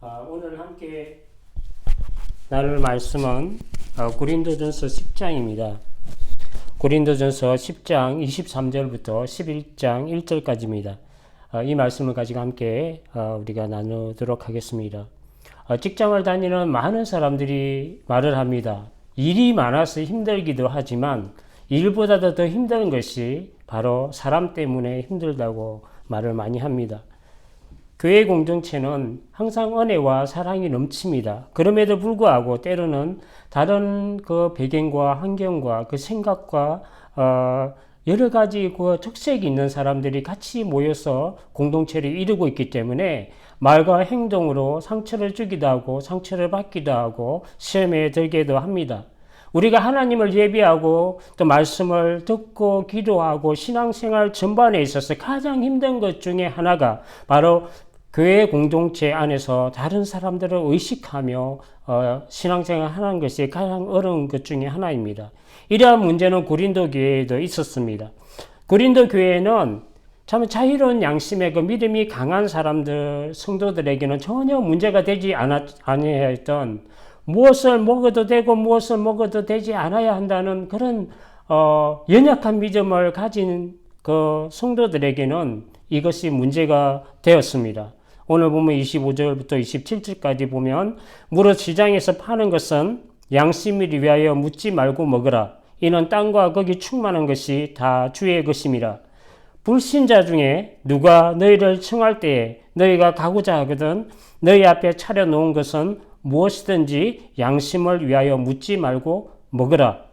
오늘 함께 나눌 말씀은 고린도전서 10장입니다. 고린도전서 10장 23절부터 11장 1절까지입니다. 이 말씀을 가지고 함께 우리가 나누도록 하겠습니다. 직장을 다니는 많은 사람들이 말을 합니다. 일이 많아서 힘들기도 하지만 일보다도 더 힘든 것이 바로 사람 때문에 힘들다고 말을 많이 합니다. 교회 공동체는 항상 은혜와 사랑이 넘칩니다. 그럼에도 불구하고 때로는 다른 그 배경과 환경과 그 생각과 여러 가지 그 적색이 있는 사람들이 같이 모여서 공동체를 이루고 있기 때문에 말과 행동으로 상처를 주기도 하고 상처를 받기도 하고 시험에 들기도 합니다. 우리가 하나님을 예비하고 또 말씀을 듣고 기도하고 신앙생활 전반에 있어서 가장 힘든 것 중에 하나가 바로 교회 공동체 안에서 다른 사람들을 의식하며 신앙생활 하는 것이 가장 어려운 것 중에 하나입니다. 이러한 문제는 고린도 교회에도 있었습니다. 고린도 교회는 참 자유로운 양심의 그 믿음이 강한 사람들, 성도들에게는 전혀 문제가 되지 아니해야 했던 무엇을 먹어도 되고 무엇을 먹어도 되지 않아야 한다는 그런 연약한 믿음을 가진 그 성도들에게는 이것이 문제가 되었습니다. 오늘 보면 25절부터 27절까지 보면 무릇 시장에서 파는 것은 양심을 위하여 묻지 말고 먹으라. 이는 땅과 거기 충만한 것이 다 주의 것임이라. 불신자 중에 누가 너희를 청할 때에 너희가 가고자 하거든 너희 앞에 차려놓은 것은 무엇이든지 양심을 위하여 묻지 말고 먹으라.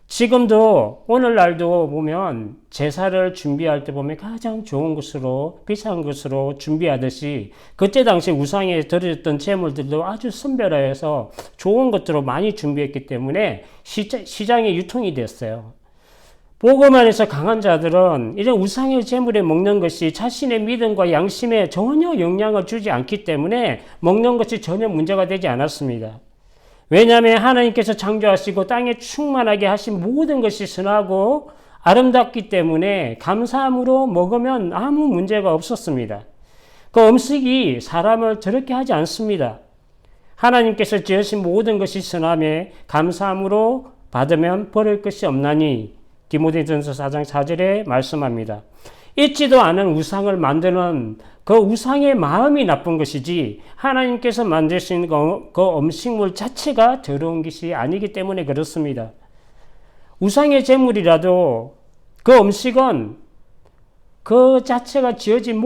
지금도 오늘날도 보면 제사를 준비할 때 보면 가장 좋은 것으로 비싼 것으로 준비하듯이 그때 당시 우상에 드렸던 제물들도 아주 선별해서 좋은 것들로 많이 준비했기 때문에 시장에 유통이 됐어요. 복음 안에서 강한 자들은 이런 우상의 제물에 먹는 것이 자신의 믿음과 양심에 전혀 영향을 주지 않기 때문에 먹는 것이 전혀 문제가 되지 않았습니다. 왜냐하면 하나님께서 창조하시고 땅에 충만하게 하신 모든 것이 선하고 아름답기 때문에 감사함으로 먹으면 아무 문제가 없었습니다. 그 음식이 사람을 더럽게 하지 않습니다. 하나님께서 지으신 모든 것이 선함에 감사함으로 받으면 버릴 것이 없나니 디모데전서 4장 4절에 말씀합니다. 있지도 않은 우상을 만드는 그 우상의 마음이 나쁜 것이지 하나님께서 만드신 그 음식물 자체가 더러운 것이 아니기 때문에 그렇습니다. 우상의 제물이라도 그 음식은 그 자체가 지어진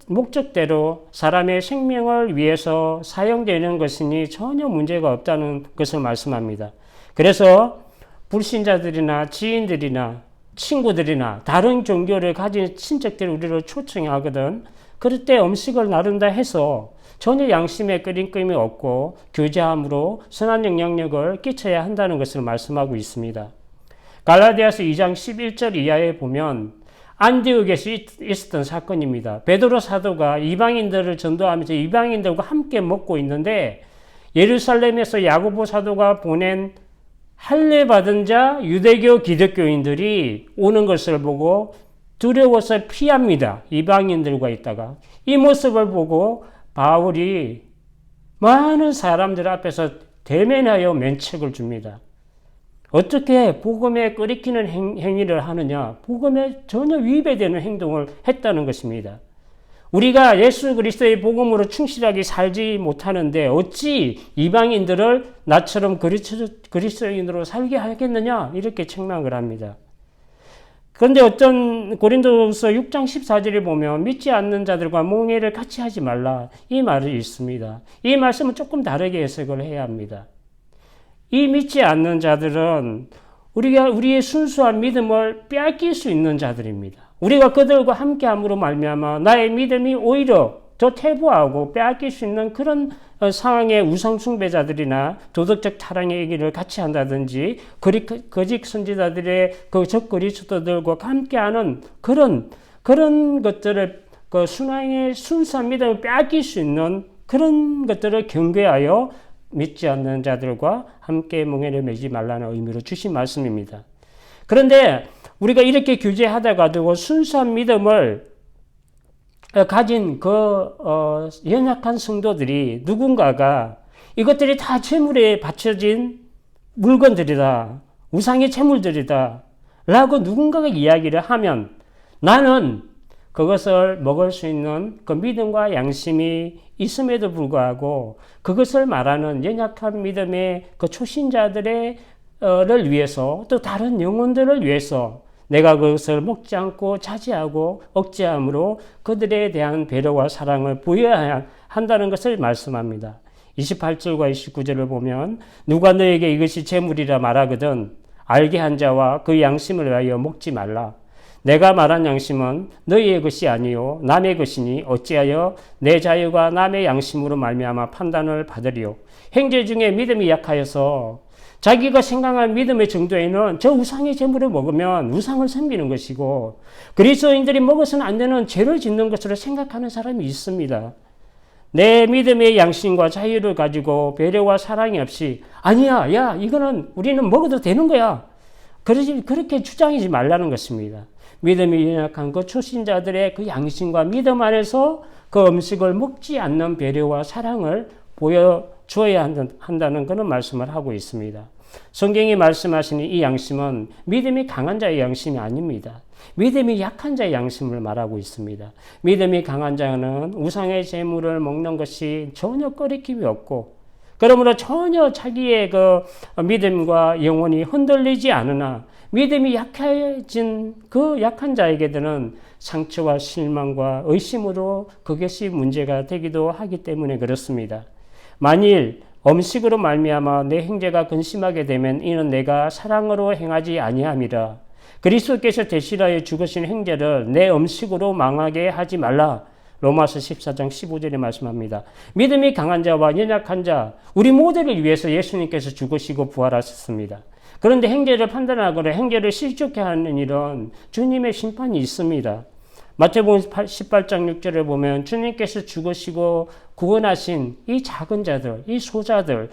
목적대로 사람의 생명을 위해서 사용되는 것이니 전혀 문제가 없다는 것을 말씀합니다. 그래서 불신자들이나 지인들이나 친구들이나 다른 종교를 가진 친척들이 우리를 초청하거든. 그럴 때 음식을 나른다 해서 전혀 양심에 끄림낌이 없고 교제함으로 선한 영향력을 끼쳐야 한다는 것을 말씀하고 있습니다. 갈라디아서 2장 11절 이하에 보면 안디옥에서 있었던 사건입니다. 베드로 사도가 이방인들을 전도하면서 이방인들과 함께 먹고 있는데 예루살렘에서 야고보 사도가 보낸 할례 받은 자 유대교 기독교인들이 오는 것을 보고 두려워서 피합니다. 이방인들과 있다가 이 모습을 보고 바울이 많은 사람들 앞에서 대면하여 면책을 줍니다. 어떻게 복음에 끓이키는 행위를 하느냐? 복음에 전혀 위배되는 행동을 했다는 것입니다. 우리가 예수 그리스도의 복음으로 충실하게 살지 못하는데 어찌 이방인들을 나처럼 그리스도인으로 살게 하겠느냐? 이렇게 책망을 합니다. 그런데 어떤 고린도서 6장 14절에 보면 믿지 않는 자들과 몽회를 같이 하지 말라 이 말이 있습니다. 이 말씀은 조금 다르게 해석을 해야 합니다. 이 믿지 않는 자들은 우리의 순수한 믿음을 빼앗길 수 있는 자들입니다. 우리가 그들과 함께함으로 말미암아 나의 믿음이 오히려 더 퇴보하고 빼앗길 수 있는 그런 상황의 우상 숭배자들이나 도덕적 타락의 얘기를 같이 한다든지 거짓 선지자들의 그 적그리스도들과 함께하는 그런 것들을 그 순항의 순수한 믿음을 빼앗길 수 있는 그런 것들을 경계하여 믿지 않는 자들과 함께 멍에를 매지 말라는 의미로 주신 말씀입니다. 그런데 우리가 이렇게 규제하다가도 순수한 믿음을 가진 연약한 성도들이 누군가가 이것들이 다 재물에 바쳐진 물건들이다. 우상의 재물들이다. 라고 누군가가 이야기를 하면 나는 그것을 먹을 수 있는 그 믿음과 양심이 있음에도 불구하고 그것을 말하는 연약한 믿음의 그 초신자들을 위해서 또 다른 영혼들을 위해서 내가 그것을 먹지 않고 자제하고 억제함으로 그들에 대한 배려와 사랑을 보여야 한다는 것을 말씀합니다. 28절과 29절을 보면 누가 너에게 이것이 재물이라 말하거든 알게 한 자와 그 양심을 위하여 먹지 말라. 내가 말한 양심은 너희의 것이 아니요 남의 것이니 어찌하여 내 자유가 남의 양심으로 말미암아 판단을 받으리요. 형제 중에 믿음이 약하여서 자기가 생각한 믿음의 정도에는 저 우상의 재물을 먹으면 우상을 섬기는 것이고 그리스도인들이 먹어서는 안 되는 죄를 짓는 것으로 생각하는 사람이 있습니다. 내 믿음의 양심과 자유를 가지고 배려와 사랑이 없이 아니야, 야, 이거는 우리는 먹어도 되는 거야. 그렇게 주장하지 말라는 것입니다. 믿음이 연약한 그 초신자들의 그 양심과 믿음 안에서 그 음식을 먹지 않는 배려와 사랑을 보여줘야 한다는 그런 말씀을 하고 있습니다. 성경이 말씀하시는 이 양심은 믿음이 강한 자의 양심이 아닙니다. 믿음이 약한 자의 양심을 말하고 있습니다. 믿음이 강한 자는 우상의 재물을 먹는 것이 전혀 꺼리낌이 없고 그러므로 전혀 자기의 그 믿음과 영혼이 흔들리지 않으나 믿음이 약해진 그 약한 자에게는 상처와 실망과 의심으로 그것이 문제가 되기도 하기 때문에 그렇습니다. 만일 음식으로 말미암아 내 형제가 근심하게 되면 이는 내가 사랑으로 행하지 아니함이라. 그리스도께서 대신하여 죽으신 형제를 내 음식으로 망하게 하지 말라. 로마서 14장 15절에 말씀합니다. 믿음이 강한 자와 연약한 자, 우리 모두를 위해서 예수님께서 죽으시고 부활하셨습니다. 그런데 형제를 판단하거나 형제를 실족해 하는 일은 주님의 심판이 있습니다. 마태복음 18장 6절을 보면 주님께서 죽으시고 구원하신 이 작은 자들, 이 소자들,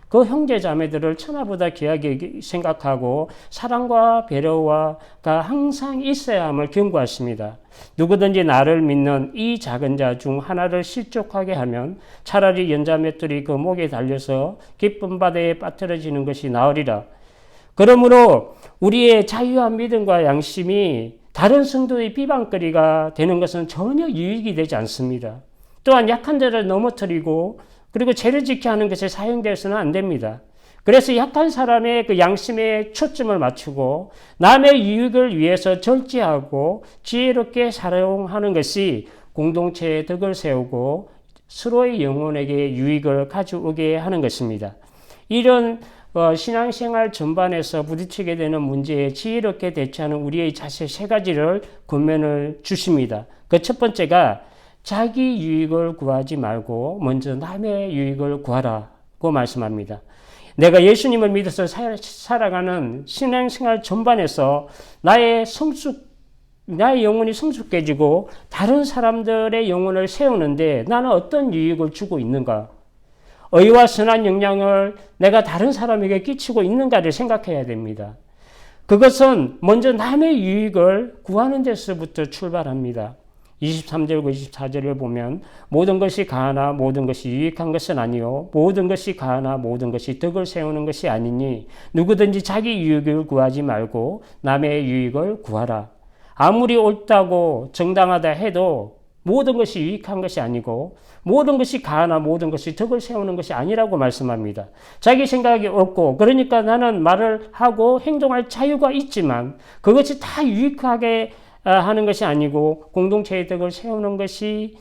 그 형제 자매들을 천하보다 귀하게 생각하고 사랑과 배려가 항상 있어야 함을 경고하십니다. 누구든지 나를 믿는 이 작은 자 중 하나를 실족하게 하면 차라리 연자맷돌이 그 목에 달려서 깊은 바다에 빠뜨려지는 것이 나으리라. 그러므로 우리의 자유한 믿음과 양심이 다른 성도의 비방거리가 되는 것은 전혀 유익이 되지 않습니다. 또한 약한 자를 넘어뜨리고 그리고 죄를 지게 하는 것에 사용되어서는 안 됩니다. 그래서 약한 사람의 그 양심에 초점을 맞추고 남의 유익을 위해서 절제하고 지혜롭게 사용하는 것이 공동체의 덕을 세우고 서로의 영혼에게 유익을 가져오게 하는 것입니다. 이런 신앙생활 전반에서 부딪히게 되는 문제에 지혜롭게 대처하는 우리의 자세 세 가지를 권면을 주십니다. 그 첫 번째가 자기 유익을 구하지 말고 먼저 남의 유익을 구하라고 말씀합니다. 내가 예수님을 믿어서 살아가는 신앙생활 전반에서 나의 영혼이 성숙해지고 다른 사람들의 영혼을 세우는데 나는 어떤 유익을 주고 있는가? 의와 선한 영향을 내가 다른 사람에게 끼치고 있는가를 생각해야 됩니다. 그것은 먼저 남의 유익을 구하는 데서부터 출발합니다. 23절과 24절을 보면 모든 것이 가하나 모든 것이 유익한 것은 아니요 모든 것이 가하나 모든 것이 덕을 세우는 것이 아니니 누구든지 자기 유익을 구하지 말고 남의 유익을 구하라. 아무리 옳다고 정당하다 해도 모든 것이 유익한 것이 아니고 모든 것이 가하나 모든 것이 덕을 세우는 것이 아니라고 말씀합니다. 자기 생각이 옳고 그러니까 나는 말을 하고 행동할 자유가 있지만 그것이 다 유익하게 하는 것이 아니고 공동체의 덕을 세우는 것이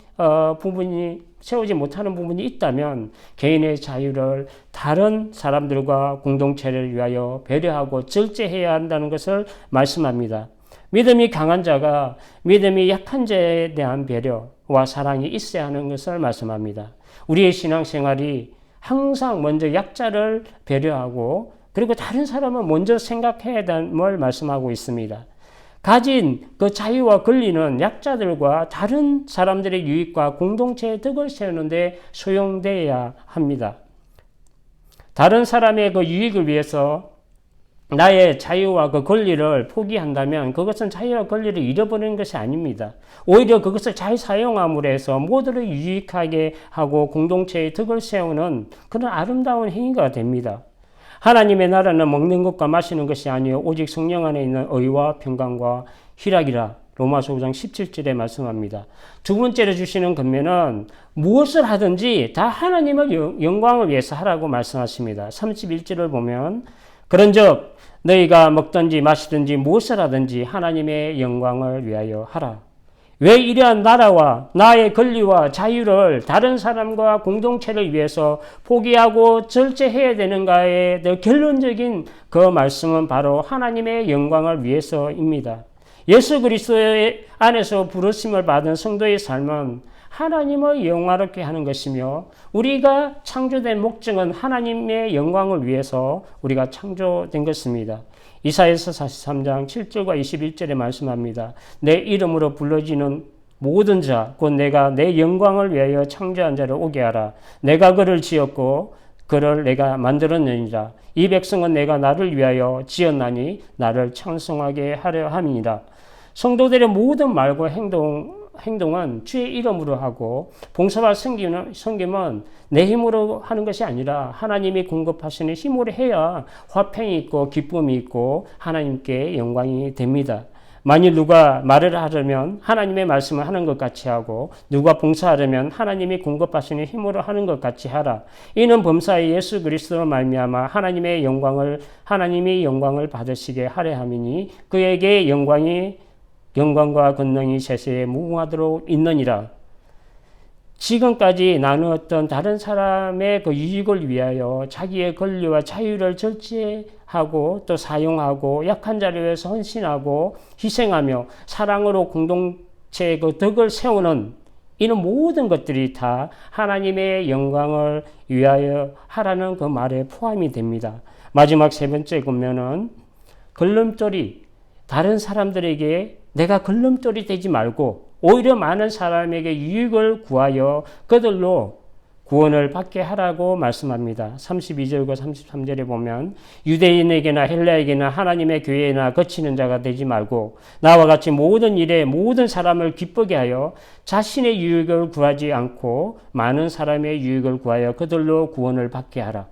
부분이 세우지 못하는 부분이 있다면 개인의 자유를 다른 사람들과 공동체를 위하여 배려하고 절제해야 한다는 것을 말씀합니다. 믿음이 강한 자가 믿음이 약한 자에 대한 배려와 사랑이 있어야 하는 것을 말씀합니다. 우리의 신앙생활이 항상 먼저 약자를 배려하고 그리고 다른 사람을 먼저 생각해야 함을 말씀하고 있습니다. 가진 그 자유와 권리는 약자들과 다른 사람들의 유익과 공동체의 덕을 세우는 데 소용되어야 합니다. 다른 사람의 그 유익을 위해서 나의 자유와 그 권리를 포기한다면 그것은 자유와 권리를 잃어버리는 것이 아닙니다. 오히려 그것을 잘 사용함으로 해서 모두를 유익하게 하고 공동체의 덕을 세우는 그런 아름다운 행위가 됩니다. 하나님의 나라는 먹는 것과 마시는 것이 아니요 오직 성령 안에 있는 의와 평강과 희락이라. 로마서 5장 17절에 말씀합니다. 두 번째로 주시는 권면은 무엇을 하든지 다 하나님의 영광을 위해서 하라고 말씀하십니다. 31절을 보면 그런즉 너희가 먹든지 마시든지 무엇을 하든지 하나님의 영광을 위하여 하라. 왜 이러한 나라와 나의 권리와 자유를 다른 사람과 공동체를 위해서 포기하고 절제해야 되는가의 결론적인 그 말씀은 바로 하나님의 영광을 위해서입니다. 예수 그리스도의 안에서 부르심을 받은 성도의 삶은 하나님을 영화롭게 하는 것이며 우리가 창조된 목적은 하나님의 영광을 위해서 우리가 창조된 것입니다. 이사야서 43장 7절과 21절에 말씀합니다. 내 이름으로 불러지는 모든 자, 곧 내가 내 영광을 위하여 창조한 자를 오게 하라. 내가 그를 지었고 그를 내가 만들었느니라. 이 백성은 내가 나를 위하여 지었나니 나를 찬송하게 하려 함이니라. 성도들의 모든 말과 행동은 주의 이름으로 하고 봉사와 섬김은 내 힘으로 하는 것이 아니라 하나님이 공급하시는 힘으로 해야 화평이 있고 기쁨이 있고 하나님께 영광이 됩니다. 만일 누가 말을 하려면 하나님의 말씀을 하는 것 같이 하고 누가 봉사하려면 하나님이 공급하시는 힘으로 하는 것 같이 하라. 이는 범사에 예수 그리스도로 말미암아 하나님이 영광을 받으시게 하려 함이니 그에게 영광과 권능이 세세에 무궁하도록 있느니라. 지금까지 나누었던 다른 사람의 그 유익을 위하여 자기의 권리와 자유를 절제하고 또 사용하고 약한 자를 위해서 헌신하고 희생하며 사랑으로 공동체의 그 덕을 세우는 이런 모든 것들이 다 하나님의 영광을 위하여 하라는 그 말에 포함이 됩니다. 마지막 세 번째 보면은 걸림돌이 다른 사람들에게 내가 걸림돌이 되지 말고 오히려 많은 사람에게 유익을 구하여 그들로 구원을 받게 하라고 말씀합니다. 32절과 33절에 보면 유대인에게나 헬라에게나 하나님의 교회나 거치는 자가 되지 말고 나와 같이 모든 일에 모든 사람을 기쁘게 하여 자신의 유익을 구하지 않고 많은 사람의 유익을 구하여 그들로 구원을 받게 하라.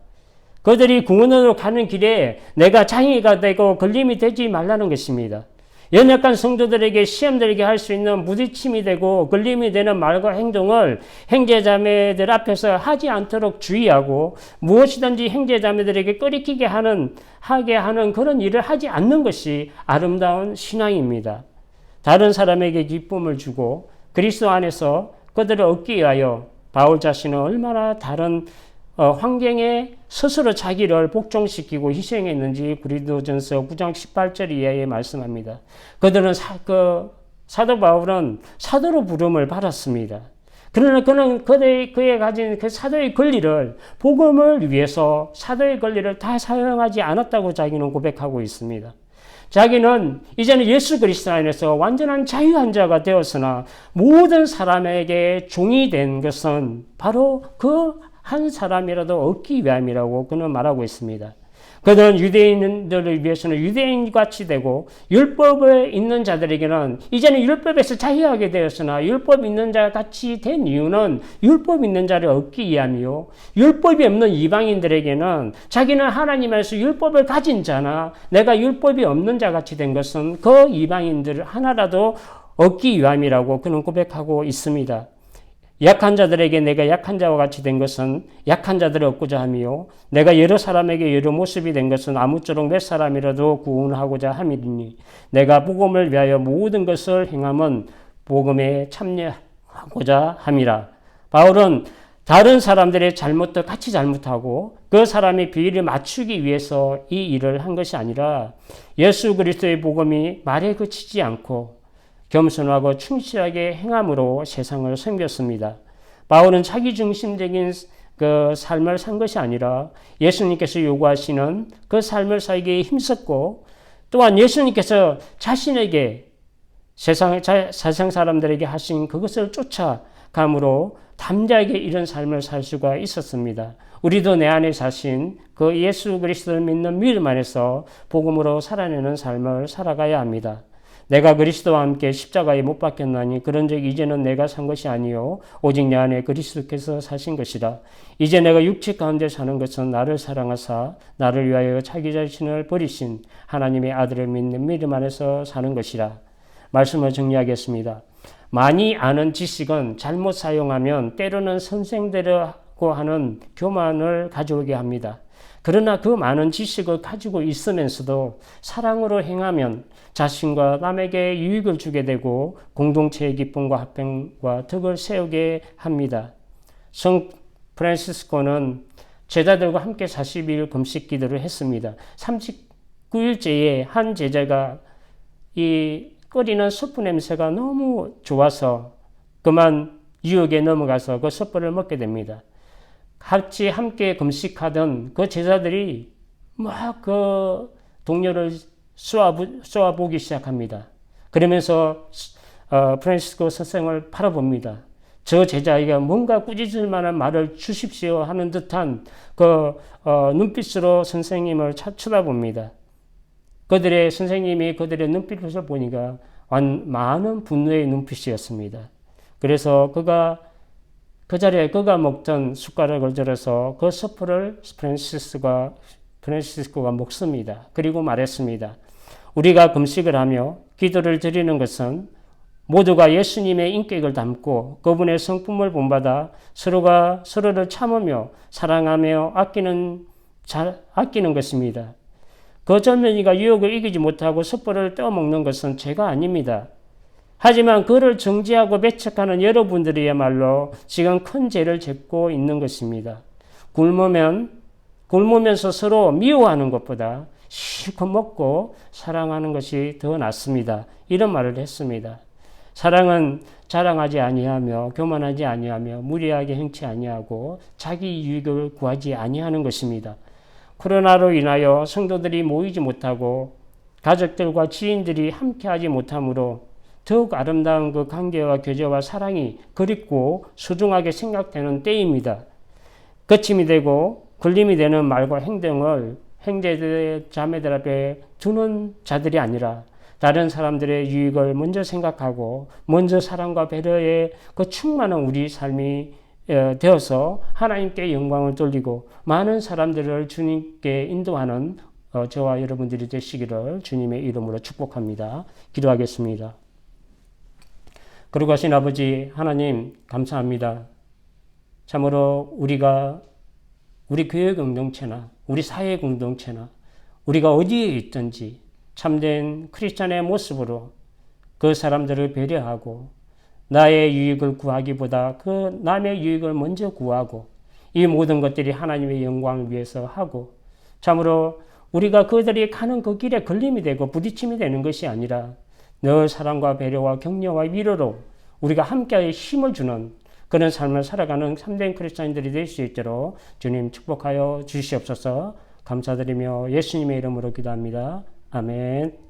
그들이 구원으로 가는 길에 내가 장애가 되고 걸림이 되지 말라는 것입니다. 연약한 성도들에게 시험들에게 할 수 있는 부딪힘이 되고 걸림이 되는 말과 행동을 형제자매들 앞에서 하지 않도록 주의하고 무엇이든지 형제자매들에게 끓이키게 하게 하는 그런 일을 하지 않는 것이 아름다운 신앙입니다. 다른 사람에게 기쁨을 주고 그리스도 안에서 그들을 얻기 위하여 바울 자신은 얼마나 다른 환경에 스스로 자기를 복종시키고 희생했는지 고린도전서 9장 18절 이하에 말씀합니다. 그들은 사도 바울은 사도로 부름을 받았습니다. 그러나 그는 그에 가진 그 사도의 권리를 복음을 위해서 사도의 권리를 다 사용하지 않았다고 자기는 고백하고 있습니다. 자기는 이제는 예수 그리스도 안에서 완전한 자유한 자가 되었으나 모든 사람에게 종이 된 것은 바로 그 한 사람이라도 얻기 위함이라고 그는 말하고 있습니다. 그들은 유대인들을 위해서는 유대인같이 되고 율법에 있는 자들에게는 이제는 율법에서 자유하게 되었으나 율법 있는 자 같이 된 이유는 율법 있는 자를 얻기 위함이요 율법이 없는 이방인들에게는 자기는 하나님에서 율법을 가진 자나 내가 율법이 없는 자 같이 된 것은 그 이방인들 하나라도 얻기 위함이라고 그는 고백하고 있습니다. 약한 자들에게 내가 약한 자와 같이 된 것은 약한 자들을 얻고자 함이요 내가 여러 사람에게 여러 모습이 된 것은 아무쪼록 몇 사람이라도 구원하고자 함이니 내가 복음을 위하여 모든 것을 행함은 복음에 참여하고자 함이라. 바울은 다른 사람들의 잘못도 같이 잘못하고 그 사람의 비위를 맞추기 위해서 이 일을 한 것이 아니라 예수 그리스도의 복음이 말에 그치지 않고 겸손하고 충실하게 행함으로 세상을 섬겼습니다. 바울은 자기 중심적인 그 삶을 산 것이 아니라 예수님께서 요구하시는 그 삶을 살기에 힘썼고 또한 예수님께서 자신에게 세상 사람들에게 하신 그것을 쫓아 감으로 담대하게 이런 삶을 살 수가 있었습니다. 우리도 내 안에 사신 그 예수 그리스도를 믿는 믿음 안에서 복음으로 살아내는 삶을 살아가야 합니다. 내가 그리스도와 함께 십자가에 못 박혔나니 그런즉 이제는 내가 산 것이 아니요 오직 내 안에 그리스도께서 사신 것이라. 이제 내가 육체 가운데 사는 것은 나를 사랑하사 나를 위하여 자기 자신을 버리신 하나님의 아들을 믿는 믿음 안에서 사는 것이라. 말씀을 정리하겠습니다. 많이 아는 지식은 잘못 사용하면 때로는 선생되려고 하는 교만을 가져오게 합니다. 그러나 그 많은 지식을 가지고 있으면서도 사랑으로 행하면 자신과 남에게 유익을 주게 되고 공동체의 기쁨과 화평과 덕을 세우게 합니다. 성 프란시스코는 제자들과 함께 40일 금식 기도를 했습니다. 39일째에 한 제자가 이 끓이는 숯불 냄새가 너무 좋아서 그만 유혹에 넘어가서 그 숯불을 먹게 됩니다. 같이 함께 금식하던 그 제자들이 막 그 동료를 쏘아보기 시작합니다. 그러면서 프란시스코 선생을 바라봅니다. 저 제자에게 뭔가 꾸짖을 만한 말을 주십시오 하는 듯한 그 눈빛으로 선생님을 쳐다봅니다. 선생님이 그들의 눈빛을 보니까 많은 분노의 눈빛이었습니다. 그래서 그 자리에 그가 먹던 숟가락을 들어서 그 숯불을 프란시스코가 먹습니다. 그리고 말했습니다. 우리가 금식을 하며 기도를 드리는 것은 모두가 예수님의 인격을 담고 그분의 성품을 본받아 서로가 서로를 참으며 사랑하며 아끼는 것입니다. 그 젊은이가 유혹을 이기지 못하고 숯불을 떠먹는 것은 죄가 아닙니다. 하지만 그를 정죄하고 배척하는 여러분들이야말로 지금 큰 죄를 짓고 있는 것입니다. 굶으면서 서로 미워하는 것보다 실컷 먹고 사랑하는 것이 더 낫습니다. 이런 말을 했습니다. 사랑은 자랑하지 아니하며 교만하지 아니하며 무리하게 행치 아니하고 자기 유익을 구하지 아니하는 것입니다. 코로나로 인하여 성도들이 모이지 못하고 가족들과 지인들이 함께하지 못하므로 더욱 아름다운 그 관계와 교제와 사랑이 그립고 소중하게 생각되는 때입니다. 거침이 되고 걸림이 되는 말과 행동을 형제들 자매들 앞에 두는 자들이 아니라 다른 사람들의 유익을 먼저 생각하고 먼저 사랑과 배려에 그 충만한 우리 삶이 되어서 하나님께 영광을 돌리고 많은 사람들을 주님께 인도하는 저와 여러분들이 되시기를 주님의 이름으로 축복합니다. 기도하겠습니다. 거룩하신 아버지 하나님 감사합니다. 참으로 우리 교회 공동체나 우리 사회 공동체나 우리가 어디에 있든지 참된 크리스찬의 모습으로 그 사람들을 배려하고 나의 유익을 구하기보다 그 남의 유익을 먼저 구하고 이 모든 것들이 하나님의 영광을 위해서 하고 참으로 우리가 그들이 가는 그 길에 걸림이 되고 부딪힘이 되는 것이 아니라 늘 사랑과 배려와 격려와 위로로 우리가 함께 힘을 주는 그런 삶을 살아가는 참된 크리스찬들이 될 수 있도록 주님 축복하여 주시옵소서. 감사드리며 예수님의 이름으로 기도합니다. 아멘.